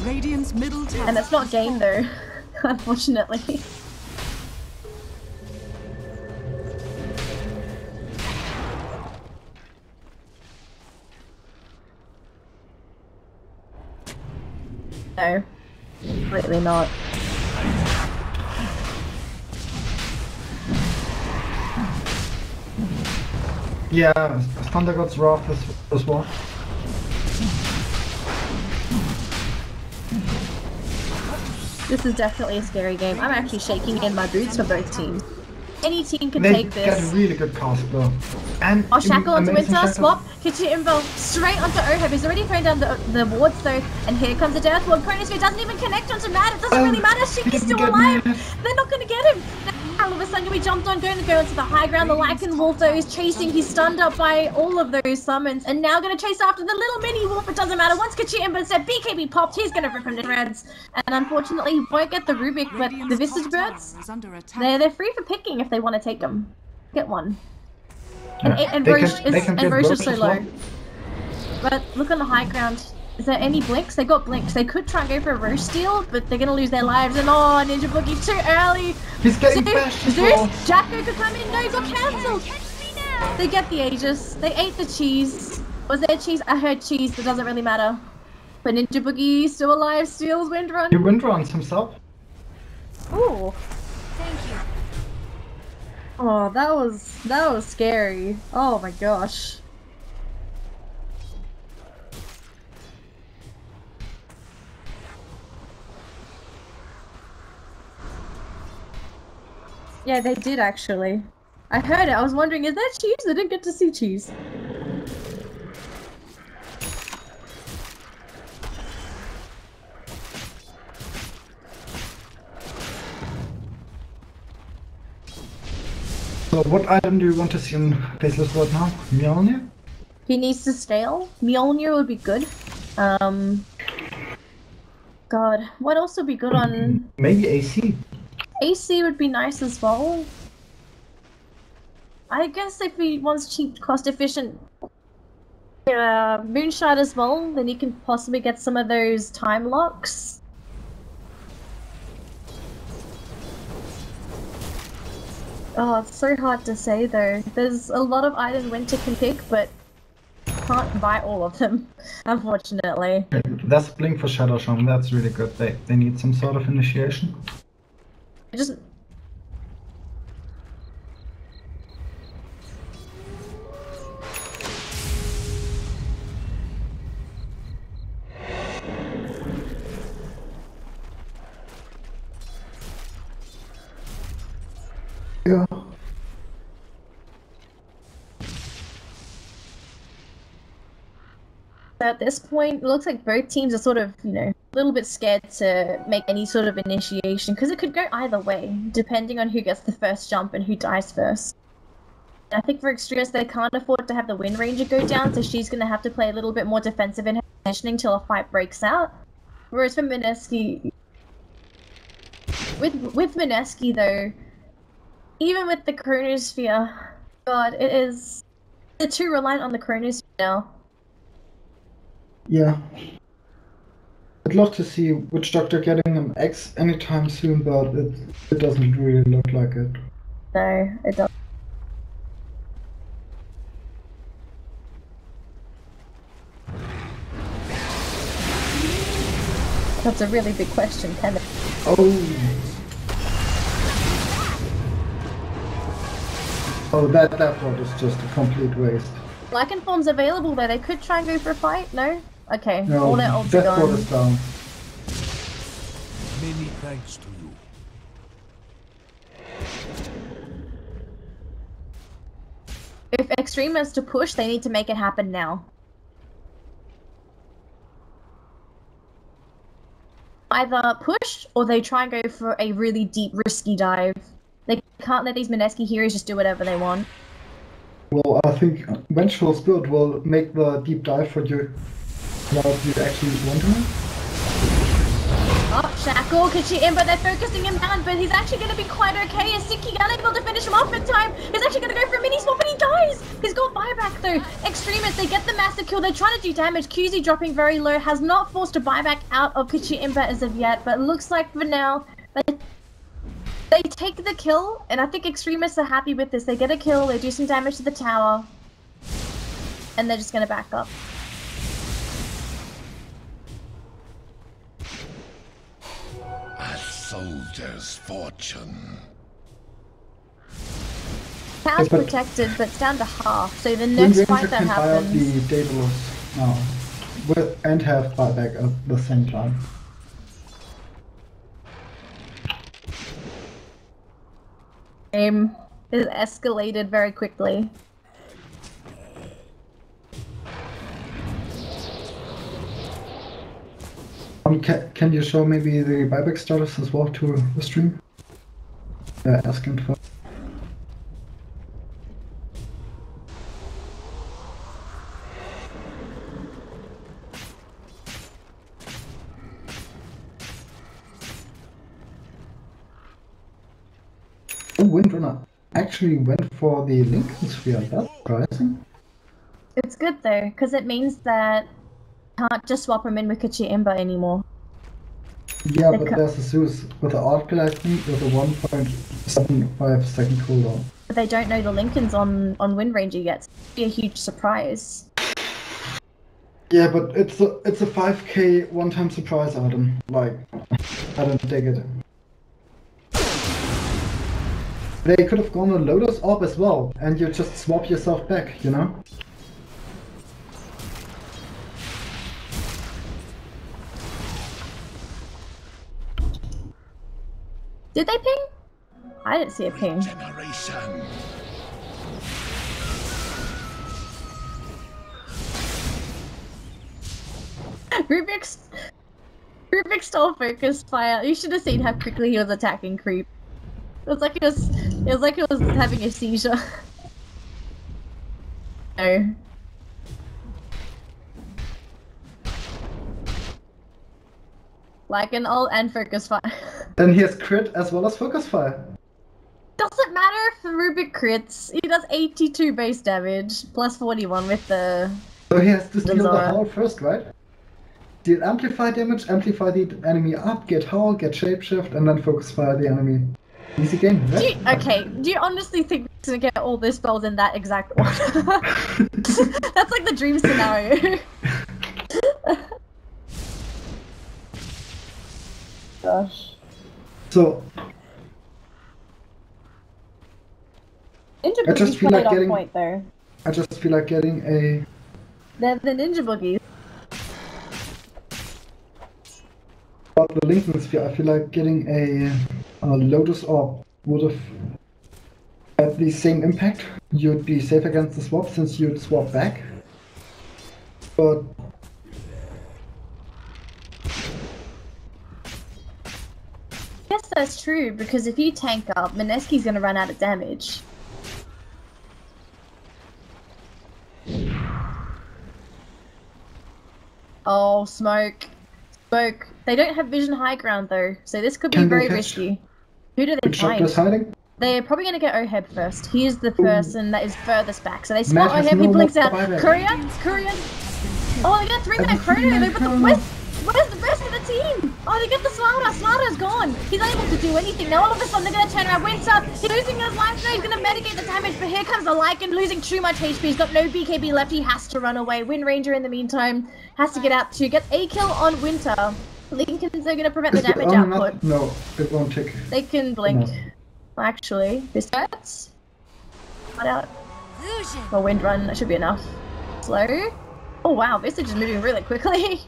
Radiant's middle tower. And it's not game though, unfortunately. No, completely not. Yeah, Thunder God's Wrath as well. This is definitely a scary game. I'm actually shaking in my boots for both teams. Any team can take this. They get a really good cast though. And Shackle onto Winter, swap, Kitchen Invo, straight onto Ohab. He's already thrown down the wards though, and here comes the Death Ward. Chronosphere doesn't even connect onto Matt, it doesn't really matter, Shiki's still alive! They're not gonna get him! Now, all of a sudden we jumped on, going to go into the high ground, the Lycan Wolf though is chasing, he's stunned up by all of those summons, and now gonna chase after the little mini wolf, it doesn't matter, once Kitchen Invo said BKB popped, he's gonna rip him to shreds. And unfortunately he won't get the Rubik, but the Visage Birds, they're free for picking if they want to take them. Get one. And Roche is so low. But look on the high ground. Is there any blinks? They got blinks. They could try and go for a Roche steal, but they're gonna lose their lives. And oh, Ninja Boogie too early. He's getting bashed as well. Jacko could come in. No, he got cancelled. They get the Aegis. They ate the cheese. Was there cheese? I heard cheese, but it doesn't really matter. But Ninja Boogie still alive, steals wind run. He wind runs himself. Ooh. Thank you. Oh, that was scary. Oh my gosh. Yeah, they did actually. I heard it. I was wondering, is that cheese? I didn't get to see cheese. So what item do you want to see in Faceless World now? Mjolnir? He needs to stale. Mjolnir would be good. God, what else would be good on... Maybe AC. AC would be nice as well. I guess if he wants cheap, cost-efficient Moonshot as well, then he can possibly get some of those time locks. Oh, it's so hard to say though. There's a lot of items Winter can pick, but can't buy all of them, unfortunately. That's Blink for Shadow Shaman, that's really good. They need some sort of initiation. Just... So at this point, it looks like both teams are sort of, you know, a little bit scared to make any sort of initiation, because it could go either way, depending on who gets the first jump and who dies first. I think for Extremist, they can't afford to have the Wind Ranger go down, so she's going to have to play a little bit more defensive in her positioning till a fight breaks out. Whereas for Mineski, with Mineski though, even with the Chronosphere, God, they're too reliant on the Chronosphere now. Yeah. I'd love to see Witch Doctor getting an X anytime soon, but it doesn't really look like it. No, it doesn't. That's a really big question, can it? Oh, that one is just a complete waste. Lycanform's available though, they could try and go for a fight, no? Okay, No, all their ults are that board gone. is down. Many thanks to you. If Extremist to push, they need to make it happen now. Either push, or they try and go for a really deep, risky dive. They can't let these Mineski heroes just do whatever they want. Well, I think Vengeful Spirit will make the deep dive for you. What you actually want to know? Oh, Shackle, Kichi-In, but they're focusing him down, but he's actually going to be quite okay. Is Siki unable to finish him off in time? He's actually going to go for a mini swap, and he dies! He's got buyback though. Extremist, they get the massive kill. They're trying to do damage. QZ dropping very low, has not forced a buyback out of Kichi-In as of yet, but it looks like for now, they take the kill, and I think Extremists are happy with this. They get a kill, they do some damage to the tower, and they're just going to back up. A soldier's fortune. Tower's but protected, but it's down to half, so the Wind next Ranger fight that can buy out happens... the Daedalus now, and have buyback at the same time. Game is escalated very quickly. Can you show maybe the buyback status as well to the stream? Yeah, asking for. Oh, Windrunner actually went for the Lincoln Sphere. That's surprising. It's good though, because it means that you can't just swap him in with Kichi-Imba anymore. Yeah, but there's a Zeus with the Art Galaxy with a 1.75 second cooldown. But they don't know the Lincoln's on Wind Ranger yet, so it'd be a huge surprise. Yeah, but it's a 5k one-time surprise item. Like, I don't dig it. They could have gone on Lotus Orb as well, and you just swap yourself back, you know? Did they ping? I didn't see a ping. Generation. Rubik's stole focus fire. You should have seen how quickly he was attacking creep. It was like he was having a seizure. No. Like an ult and focus fire. Then he has crit as well as focus fire. Doesn't matter if Rubik crits. He does 82 base damage plus 41 with the. So he has to steal the Zora. howl first, right? Deal amplify damage, amplify the enemy up, get howl, get shapeshift, and then focus fire the enemy. Easy game, right? Do you honestly think we're gonna get all the spells in that exact order? That's like the dream scenario. Gosh. So Ninja I just Boogie's feel played like on getting- point though. I just feel like getting a. They're the Ninja Boogies. About the Lincoln Sphere, I feel like getting a Lotus Orb would have had the same impact. You'd be safe against the swap since you'd swap back. But that's true, because if you tank up, Mineski's gonna run out of damage. Oh, smoke. Smoke. They don't have vision high ground though, so this could be very risky. Who do they find? Hiding? They're probably gonna get Oheb first. He is the person that is furthest back. So they spot Oheb, he blinks out. Courier? Oh, they got 3-9 Chrono! Where's the rest of the team? Oh, they get the Slaughter! Slaughter's gone! He's unable to do anything. Now all of a sudden they're gonna turn around. Winter! He's losing his life now, he's gonna mitigate the damage, but here comes the Lycan losing too much HP. He's got no BKB left, he has to run away. Wind Ranger in the meantime has to get out to get a kill on Winter. Lincolns are gonna prevent the damage output. No, it won't take. They can blink. No. Actually, this hurts. Cut out. Well, wind run, that should be enough. Slow. Oh wow, Visage is moving really quickly.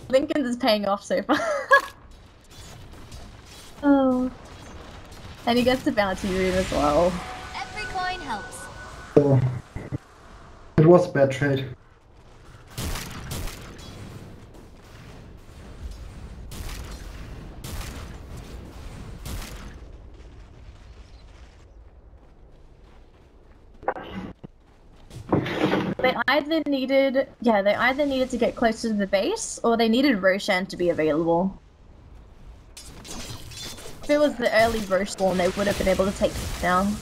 Lincoln's is paying off so far. Oh. And he gets the bounty rune as well. Every coin helps. Oh. It was a bad trade. They either needed to get closer to the base, or they needed Roshan to be available. If it was the early Rosh spawn, they would have been able to take it down.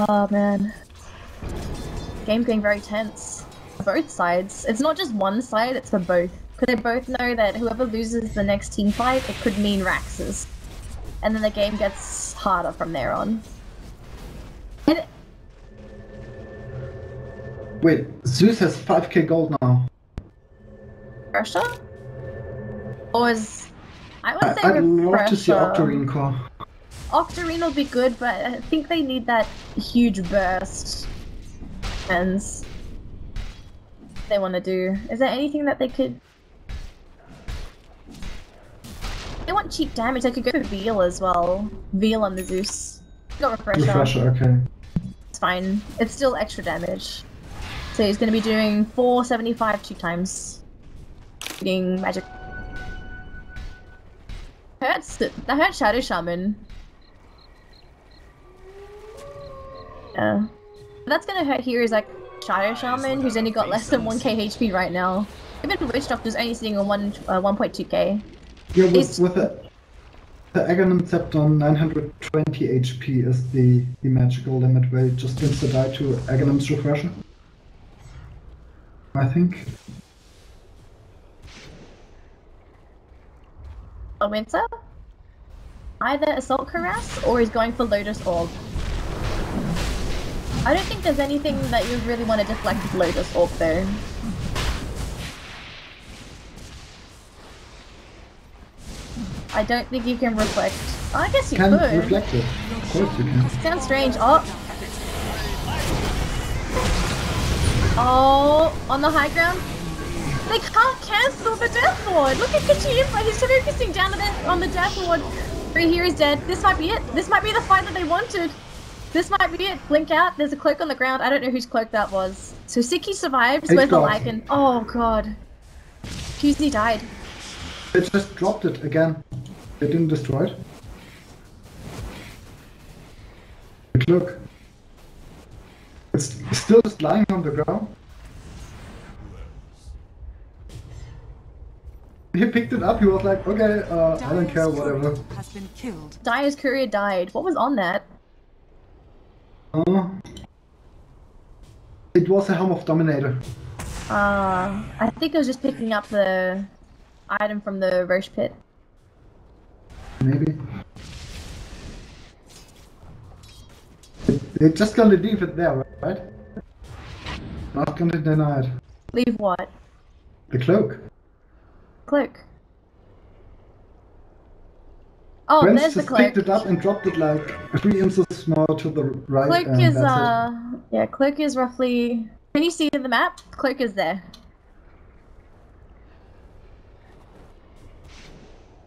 Oh man. Game's getting very tense. For both sides. It's not just one side, it's for both. Because they both know that whoever loses the next team fight, it could mean Rax's. And then the game gets harder from there on. And wait, Zeus has 5k gold now. Pressure? Or is... I would say I'd love to see Octarine core. Octarine will be good, but I think they need that huge burst. And they want to do. Is there anything that they could... If they want cheap damage, they could go for Veal as well. Veal on the Zeus. Got Refresher. Refresher, okay. It's fine. It's still extra damage. So he's going to be doing 475 2 times. Getting magic. That hurts Shadow Shaman. Yeah. That's gonna hurt here is like Shadow Shaman, who's only got less than 1k HP right now. Even Witch Doctor's only sitting on 1.2k. Yeah, with the Aghanim Scepter 920 HP is the magical limit where you just insta-die to Aghanim's Refresher. I think. A Winter? Either Assault Harass or he's going for Lotus Orb. I don't think there's anything that you really want to deflect with Lotus Orb though. I don't think you can reflect. Oh, I guess you could. Reflect it. Of course you can. Sounds strange. Oh, on the high ground? They can't cancel the Death Lord! Look at Kachimba, he's focusing down on the Death Lord. Right here is dead. This might be it. This might be the fight that they wanted. This might be it. Blink out. There's a cloak on the ground. I don't know whose cloak that was. So Siki survives. Where's the Lycan? Oh god. QZ died. They just dropped it again. They didn't destroy it. Look. It's still just lying on the ground. He picked it up, he was like, okay, I don't care, whatever. Has been killed. Dyer's courier died. What was on that? It was a Helm of Dominator. I think I was just picking up the item from the Roche pit. Maybe. They're just gonna leave it there, right? Not gonna deny it. Leave what? The cloak. Cloak. Oh, Brent there's the just cloak. picked it up and dropped it like 3 inches more to the right. Cloak is yeah, cloak is roughly. Can you see the map? Cloak is there.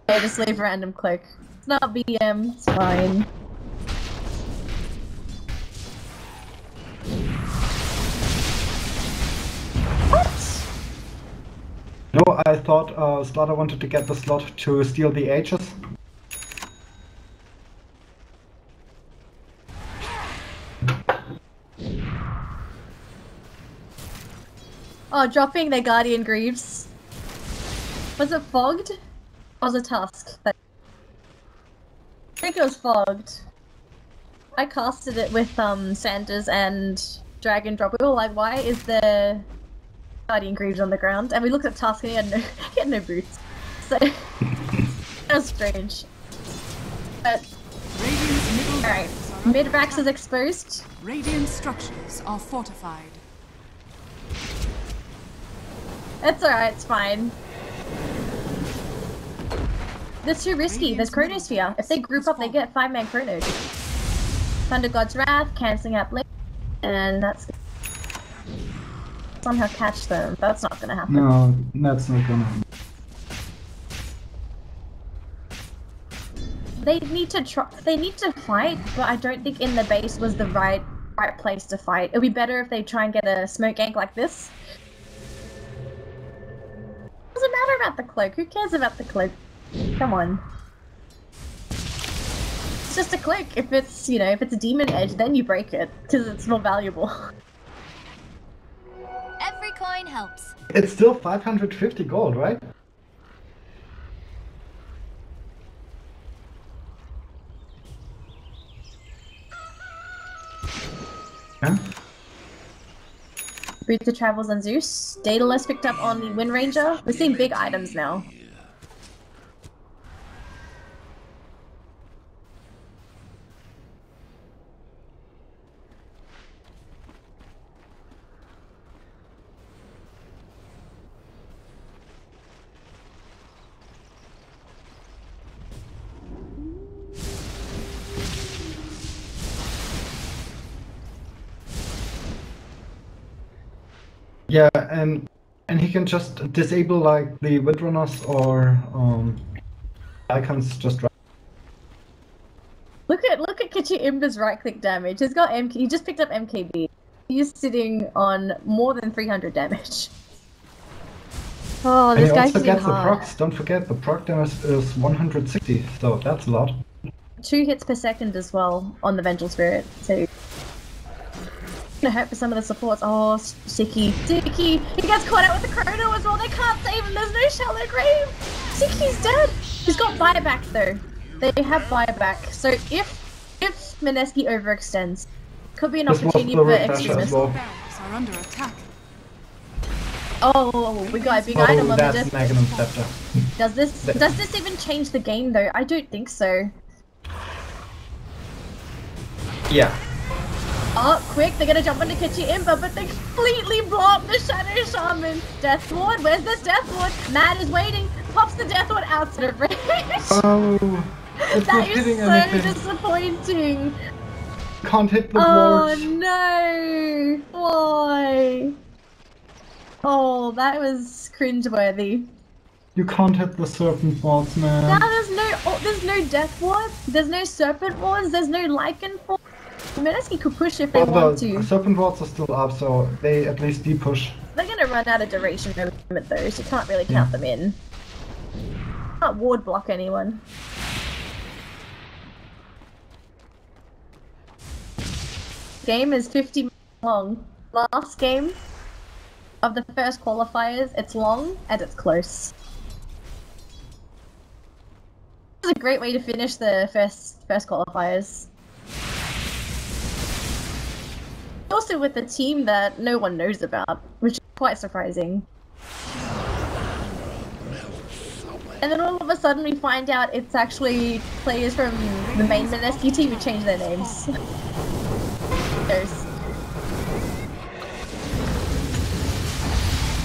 Okay, just leave random cloak. It's not BM. It's fine. What? No, I thought Slaughter wanted to get the slot to steal the Aegis. Oh, dropping their Guardian Greaves. Was it fogged? Or was it Tusk? I think it was fogged. I casted it with Sanders and Dragon Drop. We were like, why is there Guardian Greaves on the ground? And we looked at Tusk and he had no boots. So that was strange. But alright. Mid-Rax is exposed. Radiant structures are fortified. It's alright, it's fine. That's too risky. There's Chronosphere. If they group up, they get 5-man Chrono. Thunder God's Wrath, cancelling out Blink, and that's somehow catch them. That's not gonna happen. No, that's not gonna happen. They need to try. They need to fight, but I don't think in the base was the right place to fight. It'd be better if they try and get a smoke gank like this. Doesn't matter about the cloak. Who cares about the cloak? Come on. It's just a cloak. If it's, you know, if it's a demon edge, then you break it because it's more valuable. Every coin helps. It's still 550 gold, right? Huh? Route to Travels on Zeus. Daedalus picked up on the Wind Ranger. We're seeing big items now. Yeah, and he can just disable like the Windrunners or icons just right. Look at Kichi Imba's right click damage. He's got MK. He just picked up MKB. He's sitting on more than 300 damage. Oh, this guy's also hitting gets hard. the procs. Don't forget the proc damage is 160, so that's a lot. 2 hits per second as well on the Vengeful Spirit. So gonna hurt for some of the supports. Oh, Sicky. He gets caught out with the Chrono as well. They can't save him. There's no Shallow Grave. Sicky's dead. He's got buyback though. They have buyback. So if Mineski overextends, could be an opportunity for Extremist. Barrels are under attack. Oh, we got a big item on the that's Magnum Scepter. Does this even change the game though? I don't think so. Yeah. Oh, quick, they're gonna jump into Kichi Imba, but they completely blow up the Shadow Shaman. Death Ward, where's this Death Ward? Mad is waiting, pops the Death Ward outside of range. Oh, it's that not is hitting so anything. disappointing. Can't hit the Oh wards. no, why? Oh, that was cringeworthy. You can't hit the Serpent Wards, man. Now there's no Death Ward, there's no Serpent Wards, there's no Lycan Ward. Mineski could push if they want to. Serpent Wards are still up, so they at least de-push. They're gonna run out of duration limit though, so you can't really count them in. Can't ward block anyone. Game is 50 minutes long. Last game of the first qualifiers, it's long and it's close. This is a great way to finish the first qualifiers. Also with a team that no one knows about, which is quite surprising. And then all of a sudden we find out it's actually players from the main Mineski team who changed their names.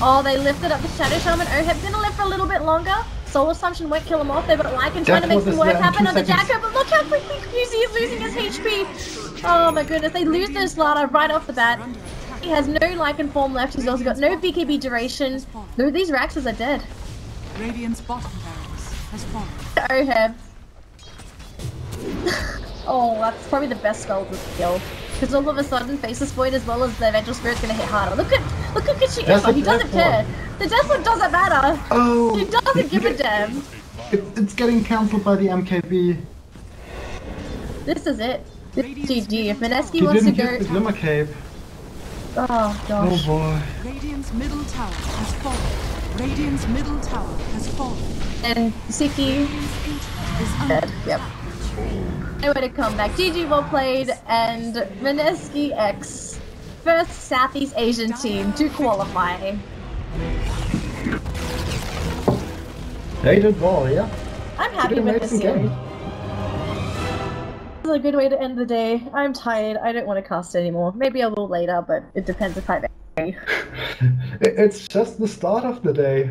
Oh, they lifted up the Shadow Shaman. Oheb's gonna live for a little bit longer. Soul Assumption won't kill him off. They've got Lycan trying to make some work happen on the Jacko, but look how quickly QZ is losing his HP. Oh my goodness, they lose their Slaughter right off the bat. He has no Lycan form left. He's also got no BKB duration. No, these Raxes are dead. Radiant's bottom barrels has fallen. Oheb. Oh, that's probably the best spell to kill. Because all of a sudden, Faceless Void as well as the Vengeful Spirit's gonna hit harder. Look at Kishi Emma, he doesn't care. The Death One doesn't matter. Oh! He doesn't give a damn. It's getting cancelled by the MKB. This is it. This is GG. If Mineski He wants to didn't go... hit the Glimmer Cape. Oh gosh. Oh boy. Radiant's middle tower has fallen. Radiant's middle tower has fallen. And Siki Is dead. Yep. No way to come back. GG, well played, and Mineski-X, first Southeast Asian team to qualify. They did well, yeah. I'm happy with this series. This is a good way to end the day. I'm tired. I don't want to cast anymore. Maybe I will later, but it depends if I'm angry. It's just the start of the day.